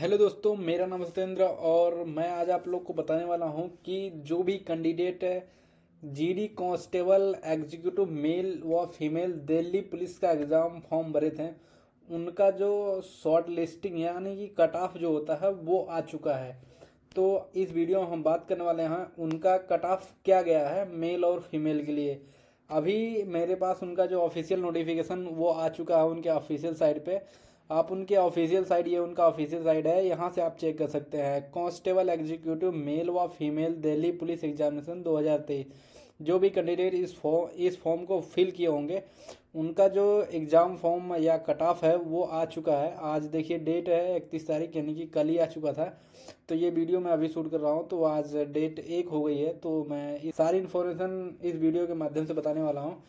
Hello दोस्तों, मेरा नाम सत्येंद्र और मैं आज आप लोग को बताने वाला हूं कि जो भी candidate GD constable executive mail व फीमेल दिल्ली पुलिस का एग्ज़ाम फॉर्म भरे थे, उनका जो शॉर्ट लिस्टिंग यानी कि कट ऑफ जो होता है वो आ चुका है। तो इस वीडियो में हम बात करने वाले हैं उनका कट ऑफ क्या गया है मेल और फीमेल के लिए। अभी मेरे पास उनका जो ऑफिशियल नोटिफिकेशन वो आ चुका है उनके ऑफिशियल साइट पे। आप उनके ऑफिशियल साइट, ये उनका ऑफिशियल साइट है, यहाँ से आप चेक कर सकते हैं। कांस्टेबल एग्जीक्यूटिव मेल व फीमेल दिल्ली पुलिस एग्जामिनेशन 2023। जो भी कैंडिडेट इस फॉर्म को फिल किए होंगे उनका जो एग्ज़ाम फॉर्म या कट ऑफ है वो आ चुका है। आज देखिए डेट है 31 तारीख, यानी कि कल ही आ चुका था। तो ये वीडियो मैं अभी शूट कर रहा हूँ तो आज डेट 1 हो गई है। तो मैं इस सारी इन्फॉर्मेशन इस वीडियो के माध्यम से बताने वाला हूँ।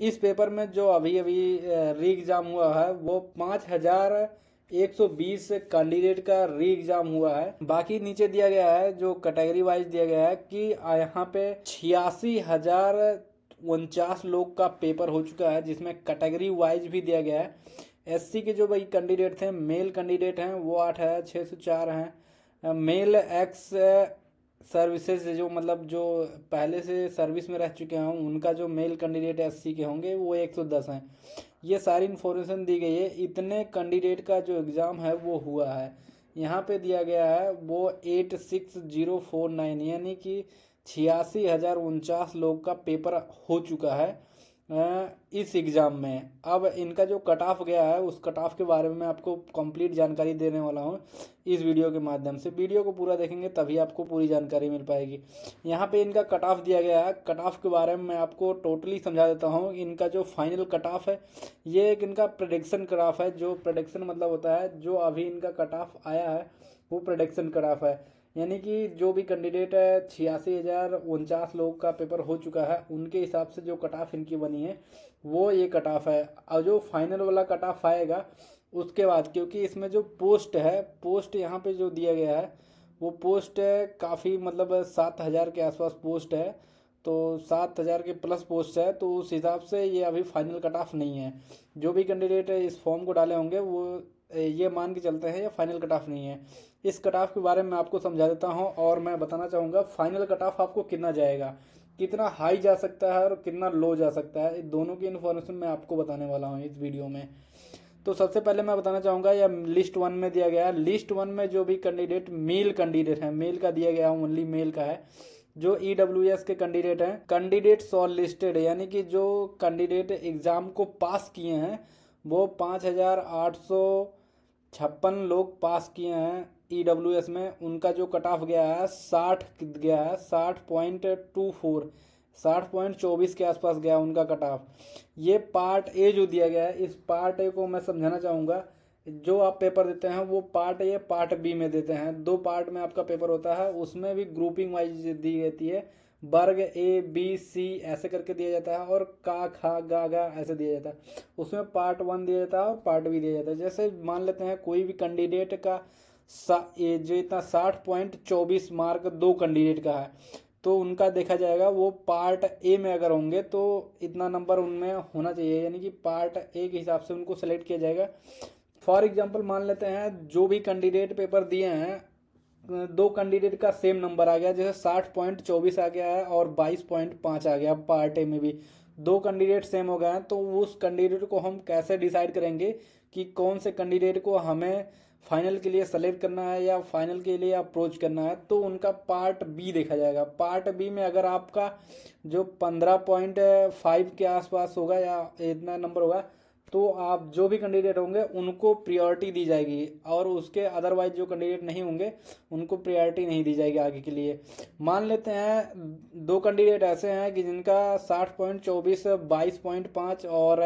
इस पेपर में जो अभी अभी री एग्ज़ाम हुआ है वो 5120 कैंडिडेट का री एग्ज़ाम हुआ है। बाकी नीचे दिया गया है जो कैटेगरी वाइज दिया गया है कि यहाँ पे 86,049 लोग का पेपर हो चुका है, जिसमें कैटेगरी वाइज भी दिया गया है। एससी के जो भाई कैंडिडेट थे, मेल कैंडिडेट हैं वो 8,604 हैं। मेल एक्स सर्विसेज जो मतलब जो पहले से सर्विस में रह चुके हैं उनका जो मेल कैंडिडेट एससी के होंगे वो 110 हैं। ये सारी इन्फॉर्मेशन दी गई है। इतने कैंडिडेट का जो एग्ज़ाम है वो हुआ है। यहाँ पे दिया गया है वो 86,049, यानी कि 86,049 लोग का पेपर हो चुका है इस एग्ज़ाम में। अब इनका जो कट ऑफ गया है उस कट ऑफ के बारे में मैं आपको कंप्लीट जानकारी देने वाला हूँ इस वीडियो के माध्यम से। वीडियो को पूरा देखेंगे तभी आपको पूरी जानकारी मिल पाएगी। यहाँ पे इनका कट ऑफ दिया गया है। कट ऑफ के बारे में मैं आपको टोटली समझा देता हूँ। इनका जो फाइनल कट ऑफ है ये एक इनका प्रेडिक्शन कट ऑफ है। जो प्रेडिक्शन मतलब होता है जो अभी इनका कट ऑफ आया है वो प्रेडिक्शन कट ऑफ है, यानी कि जो भी कैंडिडेट है 86,049 लोग का पेपर हो चुका है उनके हिसाब से जो कट ऑफ इनकी बनी है वो ये कट ऑफ है। और जो फाइनल वाला कट ऑफ आएगा उसके बाद, क्योंकि इसमें जो पोस्ट है, पोस्ट यहाँ पे जो दिया गया है वो पोस्ट है काफ़ी, मतलब 7,000 के आसपास पोस्ट है। तो 7,000 के प्लस पोस्ट है, तो उस हिसाब से ये अभी फाइनल कट ऑफ नहीं है। जो भी कैंडिडेट इस फॉर्म को डाले होंगे वो ये मान के चलते हैं ये फाइनल कट ऑफ नहीं है। इस कट ऑफ के बारे में आपको समझा देता हूँ और मैं बताना चाहूँगा फाइनल कट ऑफ आपको कितना जाएगा, कितना हाई जा सकता है और कितना लो जा सकता है। दोनों की इन्फॉर्मेशन मैं आपको बताने वाला हूँ इस वीडियो में। तो सबसे पहले मैं बताना चाहूँगा, या लिस्ट वन में दिया गया है, लिस्ट वन में जो भी कैंडिडेट मेल कैंडिडेट है, मेल का दिया गया ओनली मेल का है। जो ईडब्ल्यूएस के कैंडिडेट हैं, कैंडिडेट शॉर्ट लिस्टेड, यानी कि जो कैंडिडेट एग्ज़ाम को पास किए हैं वो 5,856 लोग पास किए हैं ईडब्ल्यूएस में। उनका जो कट ऑफ गया है 60 गया है, 60.24, 60.24 के आसपास गया उनका कट ऑफ। ये पार्ट ए जो दिया गया है, इस पार्ट ए को मैं समझाना चाहूँगा। जो आप पेपर देते हैं वो पार्ट ए पार्ट बी में देते हैं, दो पार्ट में आपका पेपर होता है। उसमें भी ग्रुपिंग वाइज दी जाती है, वर्ग ए बी सी ऐसे करके दिया जाता है और का खा गा गा ऐसे दिया जाता है। उसमें पार्ट वन दिया जाता है और पार्ट बी दिया जाता है। जैसे मान लेते हैं कोई भी कैंडिडेट का ये जो इतना 60.24 मार्क दो कैंडिडेट का है तो उनका देखा जाएगा वो पार्ट ए में अगर होंगे तो इतना नंबर उनमें होना चाहिए, यानी कि पार्ट ए के हिसाब से उनको सेलेक्ट किया जाएगा। फॉर एग्जांपल मान लेते हैं जो भी कैंडिडेट पेपर दिए हैं, दो कैंडिडेट का सेम नंबर आ गया, जैसे 60.24 आ गया है और 22.5 आ गया पार्ट ए में भी, दो कैंडिडेट सेम हो गए हैं। तो उस कैंडिडेट को हम कैसे डिसाइड करेंगे कि कौन से कैंडिडेट को हमें फाइनल के लिए सेलेक्ट करना है या फाइनल के लिए अप्रोच करना है? तो उनका पार्ट बी देखा जाएगा। पार्ट बी में अगर आपका जो 15.5 के आसपास होगा या इतना नंबर होगा तो आप जो भी कैंडिडेट होंगे उनको प्रायोरिटी दी जाएगी, और उसके अदरवाइज जो कैंडिडेट नहीं होंगे उनको प्रायोरिटी नहीं दी जाएगी आगे के लिए। मान लेते हैं दो कैंडिडेट ऐसे हैं कि जिनका 60.24, 22.5 और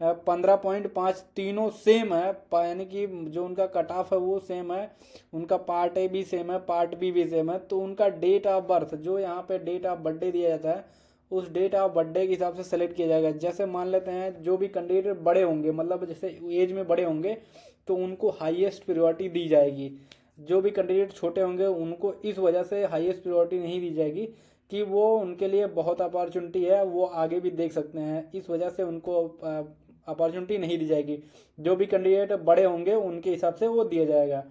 15.5 तीनों सेम है, यानी कि जो उनका कट ऑफ है वो सेम है, उनका पार्ट ए भी सेम है, पार्ट बी भी सेम है। तो उनका डेट ऑफ बर्थ, जो यहाँ पे डेट ऑफ बर्थडे दिया जाता है, उस डेट ऑफ बर्थडे के हिसाब से सेलेक्ट किया जाएगा। जैसे मान लेते हैं जो भी कैंडिडेट बड़े होंगे, मतलब जैसे एज में बड़े होंगे तो उनको हाईएस्ट प्रायोरिटी दी जाएगी। जो भी कैंडिडेट छोटे होंगे उनको इस वजह से हाईएस्ट प्रायोरिटी नहीं दी जाएगी कि वो उनके लिए बहुत अपॉर्चुनिटी है, वो आगे भी देख सकते हैं, इस वजह से उनको अपॉर्चुनिटी नहीं दी जाएगी। जो भी कैंडिडेट बड़े होंगे उनके हिसाब से वो दिया जाएगा।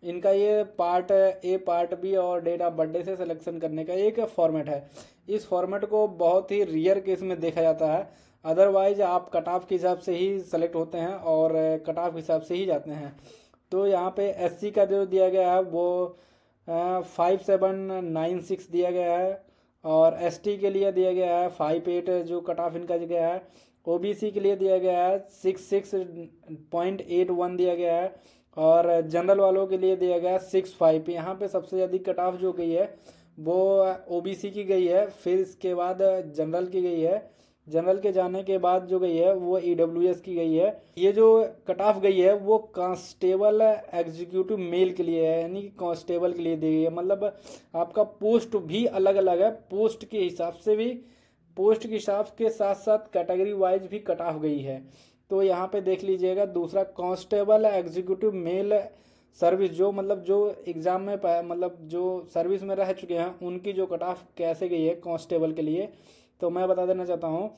इनका ये पार्ट ए, पार्ट बी और डेट ऑफ बर्थडे से सिलेक्शन करने का एक फॉर्मेट है। इस फॉर्मेट को बहुत ही रेयर केस में देखा जाता है, अदरवाइज आप कट ऑफ के हिसाब से ही सेलेक्ट होते हैं और कट ऑफ के हिसाब से ही जाते हैं। तो यहाँ पे एससी का जो दिया गया है वो 5796 दिया गया है, और एसटी के लिए दिया गया है 58 जो कट ऑफ इनका गया है। ओबीसी के लिए दिया गया है 66.81 दिया गया है, और जनरल वालों के लिए दिया गया है 65। यहाँ पे सबसे ज़्यादा कट ऑफ जो गई है वो ओबीसी की गई है, फिर इसके बाद जनरल की गई है, जनरल के जाने के बाद जो गई है वो ईडब्ल्यूएस की गई है। ये जो कट ऑफ गई है वो कांस्टेबल एग्जीक्यूटिव मेल के लिए है, यानी कि कांस्टेबल के लिए दी गई है। मतलब आपका पोस्ट भी अलग अलग है, पोस्ट के हिसाब से भी, पोस्ट के हिसाब के साथ साथ कैटेगरी वाइज भी कट ऑफ गई है। तो यहाँ पे देख लीजिएगा, दूसरा कांस्टेबल एग्जीक्यूटिव मेल सर्विस, जो मतलब जो एग्जाम में मतलब जो सर्विस में रह चुके हैं उनकी जो कट ऑफ कैसे गई है कांस्टेबल के लिए, तो मैं बता देना चाहता हूँ।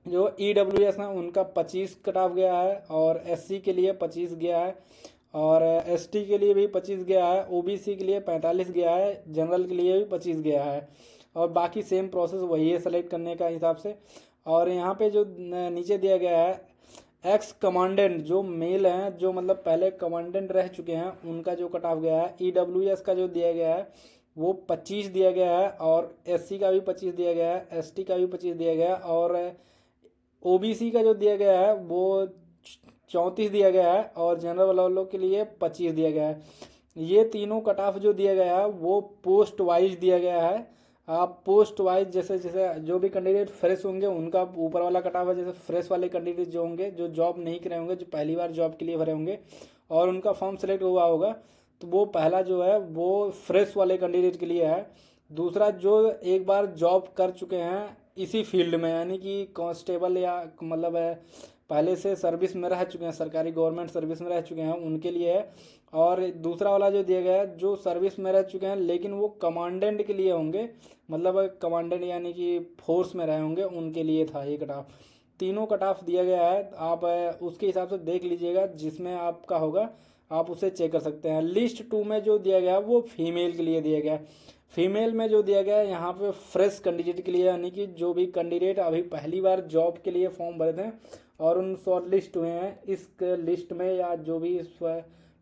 जो ईडब्ल्यूएस है उनका 25 कट ऑफ गया है, और एससी के लिए 25 गया है, और एसटी के लिए भी 25 गया है, ओबीसी के लिए 45 गया है, जनरल के लिए भी 25 गया है, और बाकी सेम प्रोसेस वही है सेलेक्ट करने का हिसाब से। और यहाँ पे जो नीचे दिया गया है एक्स कमांडेंट जो मेल हैं, जो मतलब पहले कमांडेंट रह चुके हैं, उनका जो कट ऑफ गया है ईडब्ल्यूएस का जो दिया गया है वो 25 दिया गया है, और एससी का भी 25 दिया गया है, एसटी का भी 25 दिया गया है, और ओबीसी का जो दिया गया है वो 34 दिया गया है, और जनरल वालों के लिए 25 दिया गया है। ये तीनों कट ऑफ जो दिया गया है वो पोस्ट वाइज दिया गया है। आप पोस्ट वाइज जैसे जैसे जो भी कैंडिडेट फ्रेश होंगे उनका ऊपर वाला कट ऑफ है, जैसे फ्रेश वाले कैंडिडेट जो होंगे, जो जॉब नहीं करे होंगे, जो पहली बार जॉब के लिए भरे होंगे और उनका फॉर्म सेलेक्ट हुआ होगा, तो वो पहला जो है वो फ्रेश वाले कैंडिडेट के लिए है। दूसरा जो एक बार जॉब कर चुके हैं इसी फील्ड में, यानी कि कांस्टेबल या मतलब है पहले से सर्विस में रह चुके हैं, सरकारी गवर्नमेंट सर्विस में रह चुके हैं, उनके लिए है। और दूसरा वाला जो दिया गया है जो सर्विस में रह चुके हैं लेकिन वो कमांडेंट के लिए होंगे, मतलब कमांडेंट यानी कि फोर्स में रहे होंगे, उनके लिए था ये कट ऑफ। तीनों कट ऑफ दिया गया है, आप उसके हिसाब से देख लीजिएगा, जिसमें आपका होगा आप उसे चेक कर सकते हैं। लिस्ट 2 में जो दिया गया वो फीमेल के लिए दिया गया। फीमेल में जो दिया गया है यहाँ पे फ्रेश कैंडिडेट के लिए, यानी कि जो भी कैंडिडेट अभी पहली बार जॉब के लिए फॉर्म भरे थे और उन शॉर्ट लिस्ट हुए हैं इस लिस्ट में, या जो भी इस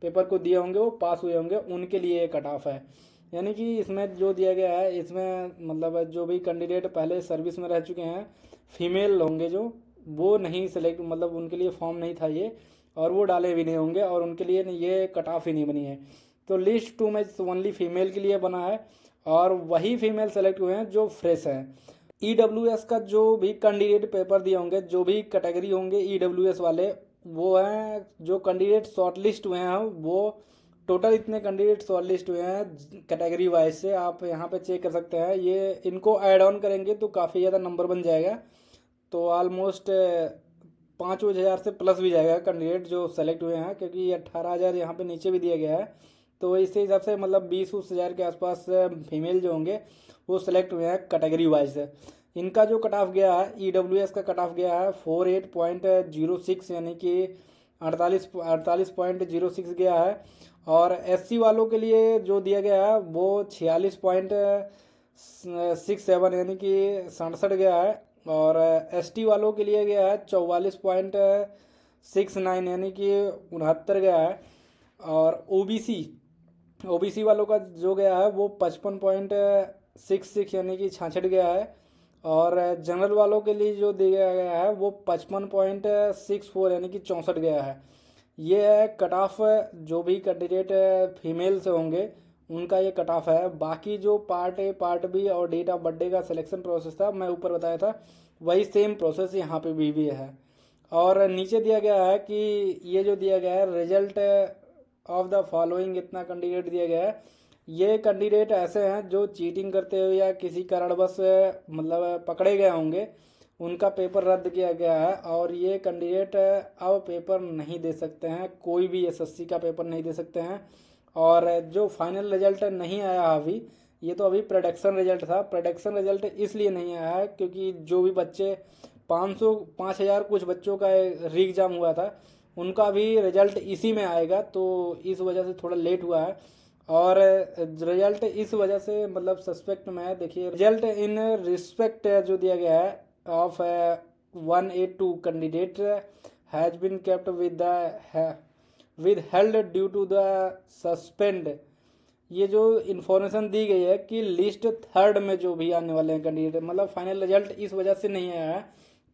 पेपर को दिए होंगे वो पास हुए होंगे, उनके लिए ये कट ऑफ है। यानी कि इसमें जो दिया गया है इसमें मतलब जो भी कैंडिडेट पहले सर्विस में रह चुके हैं फीमेल होंगे जो, वो नहीं सेलेक्ट, मतलब उनके लिए फॉर्म नहीं था ये, और वो डाले भी नहीं होंगे, और उनके लिए ये कट ऑफ ही नहीं बनी है। तो लिस्ट 2 में ओनली फीमेल के लिए बना है, और वही फीमेल सेलेक्ट हुए हैं जो फ्रेश हैं। ईडब्ल्यूएस का जो भी कैंडिडेट पेपर दिए होंगे, जो भी कैटेगरी होंगे ईडब्ल्यूएस वाले, वो हैं जो कैंडिडेट शॉर्टलिस्ट हुए हैं, वो टोटल इतने कैंडिडेट शॉर्टलिस्ट हुए हैं कैटेगरी वाइज से, आप यहाँ पे चेक कर सकते हैं। ये इनको ऐड ऑन करेंगे तो काफ़ी ज़्यादा नंबर बन जाएगा, तो ऑलमोस्ट 5,000 से प्लस भी जाएगा कैंडिडेट जो सेलेक्ट हुए हैं, क्योंकि 18,000 यहाँ पे नीचे भी दिया गया है। तो इसी हिसाब से मतलब 20,000 के आसपास फीमेल जो होंगे वो सिलेक्ट हुए हैं कैटेगरी वाइज। इनका जो कट ऑफ गया है ईडब्ल्यूएस का कट ऑफ गया है 48.06, यानी कि 48.06 गया है। और एससी वालों के लिए जो दिया गया है वो 46.67 यानी कि 67 गया है, और एसटी वालों के लिए गया है 44.69 यानी कि 69 गया है, और ओबीसी वालों का जो गया है वो 55.66 यानी कि 66 गया है, और जनरल वालों के लिए जो दिया गया है वो 55.64 यानी कि 64 गया है। ये है कट ऑफ, जो भी कैंडिडेट फीमेल से होंगे उनका ये कट ऑफ है। बाकी जो पार्ट ए, पार्ट बी और डेट ऑफ बर्थडे का सिलेक्शन प्रोसेस था मैं ऊपर बताया था, वही सेम प्रोसेस यहाँ पे भी है। और नीचे दिया गया है कि ये जो दिया गया है रिजल्ट ऑफ द फॉलोइंग, इतना कैंडिडेट दिया गया है। ये कैंडिडेट ऐसे हैं जो चीटिंग करते हुए या किसी कारणवश मतलब पकड़े गए होंगे, उनका पेपर रद्द किया गया है, और ये कैंडिडेट अब पेपर नहीं दे सकते हैं, कोई भी एसएससी का पेपर नहीं दे सकते हैं। और जो फाइनल रिजल्ट नहीं आया अभी, ये तो अभी प्रोडक्शन रिजल्ट था। प्रोडक्शन रिजल्ट इसलिए नहीं आया है क्योंकि जो भी बच्चे 5,000 कुछ बच्चों का री एग्ज़ाम हुआ था, उनका भी रिजल्ट इसी में आएगा, तो इस वजह से थोड़ा लेट हुआ है। और रिजल्ट इस वजह से मतलब सस्पेक्ट में है। देखिए रिजल्ट इन रिस्पेक्ट जो दिया गया है of 182 candidate has been kept with held due to the suspend. ये जो इन्फॉर्मेशन दी गई है कि लिस्ट थर्ड में जो भी आने वाले हैं कैंडिडेट, मतलब फाइनल रिजल्ट इस वजह से नहीं आया है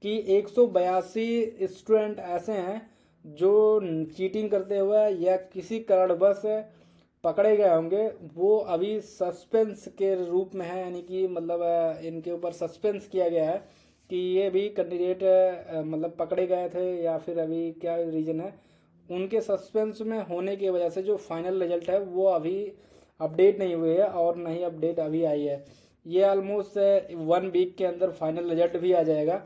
कि 182 स्टूडेंट ऐसे हैं जो चीटिंग करते हुए या किसी कारणवश पकड़े गए होंगे, वो अभी सस्पेंस के रूप में है। यानी कि मतलब इनके ऊपर सस्पेंस किया गया है कि ये भी कैंडिडेट मतलब पकड़े गए थे या फिर अभी क्या रीज़न है। उनके सस्पेंस में होने की वजह से जो फाइनल रिजल्ट है वो अभी अपडेट नहीं हुए है और ना ही अपडेट अभी आई है। ये ऑलमोस्ट 1 वीक के अंदर फाइनल रिजल्ट भी आ जाएगा।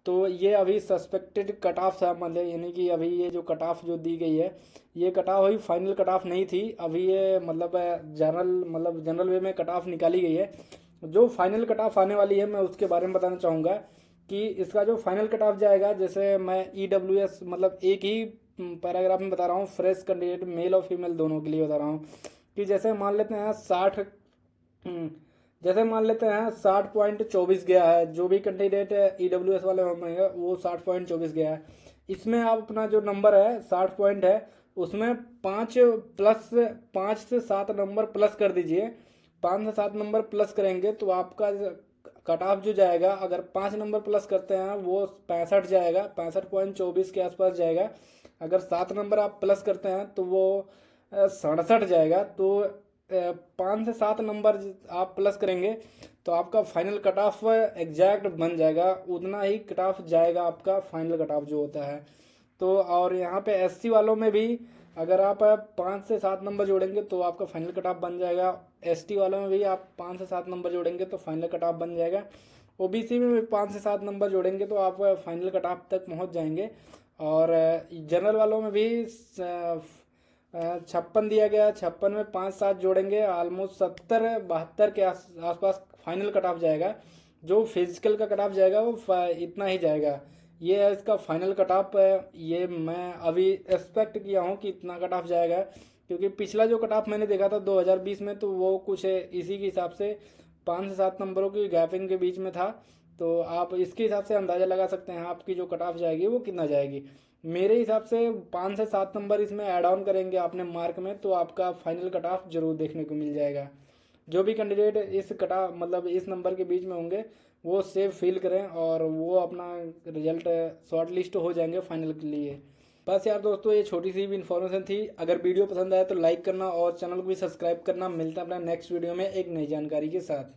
तो ये अभी सस्पेक्टेड कट ऑफ था, मतलब यानी कि अभी ये जो कट ऑफ जो दी गई है ये कट ऑफ अभी फाइनल कट ऑफ नहीं थी। अभी ये मतलब जनरल वे में कट ऑफ निकाली गई है। जो फाइनल कट ऑफ आने वाली है मैं उसके बारे में बताना चाहूँगा कि इसका जो फाइनल कट ऑफ जाएगा, जैसे मैं EWS मतलब एक ही पैराग्राफ में बता रहा हूँ, फ्रेश कैंडिडेट मेल और फीमेल दोनों के लिए बता रहा हूँ कि जैसे मान लेते हैं 60.24 गया है, जो भी कैंडिडेट EWS वाले होंगे वो 60.24 गया है। इसमें आप अपना जो नंबर है 60 पॉइंट है उसमें 5 से 7 नंबर प्लस कर दीजिए। 5 से 7 नंबर प्लस करेंगे तो आपका कट ऑफ जो जाएगा, अगर 5 नंबर प्लस करते हैं वो 65 जाएगा, 65.24 के आसपास जाएगा। अगर 7 नंबर आप प्लस करते हैं तो वो 67 जाएगा। तो 5 से 7 नंबर आप प्लस करेंगे तो आपका फाइनल कट ऑफ एग्जैक्ट बन जाएगा, उतना ही कट ऑफ जाएगा आपका फाइनल कट ऑफ जो होता है। तो और यहाँ पे SC वालों में भी अगर आप 5 से 7 नंबर जोड़ेंगे तो आपका फाइनल कट ऑफ बन जाएगा। ST वालों में भी आप 5 से 7 नंबर जोड़ेंगे तो फाइनल कट ऑफ बन जाएगा। OBC में भी 5 से 7 नंबर जोड़ेंगे तो आप फाइनल कट ऑफ तक पहुँच जाएंगे। और जनरल वालों में भी 56 दिया गया, 56 में 5-7 जोड़ेंगे, ऑलमोस्ट 70-72 के आसपास फाइनल कट ऑफ जाएगा। जो फिजिकल का कट ऑफ जाएगा वो इतना ही जाएगा। ये है इसका फाइनल कट ऑफ। ये मैं अभी एक्सपेक्ट किया हूँ कि इतना कट ऑफ जाएगा, क्योंकि पिछला जो कट ऑफ मैंने देखा था 2020 में तो वो कुछ इसी के हिसाब से 5 से 7 नंबरों की गैपिंग के बीच में था। तो आप इसके हिसाब से अंदाज़ा लगा सकते हैं आपकी जो कट ऑफ जाएगी वो कितना जाएगी। मेरे हिसाब से 5 से 7 नंबर इसमें ऐड ऑन करेंगे अपने मार्क में तो आपका फाइनल कट ऑफ जरूर देखने को मिल जाएगा। जो भी कैंडिडेट इस कटा मतलब इस नंबर के बीच में होंगे वो सेफ फील करें और वो अपना रिजल्ट शॉर्ट लिस्ट हो जाएंगे फाइनल के लिए। बस यार दोस्तों, ये छोटी सी भी इन्फॉर्मेशन थी। अगर वीडियो पसंद आए तो लाइक करना और चैनल को भी सब्सक्राइब करना। मिलते हैं अपना नेक्स्ट वीडियो में एक नई जानकारी के साथ।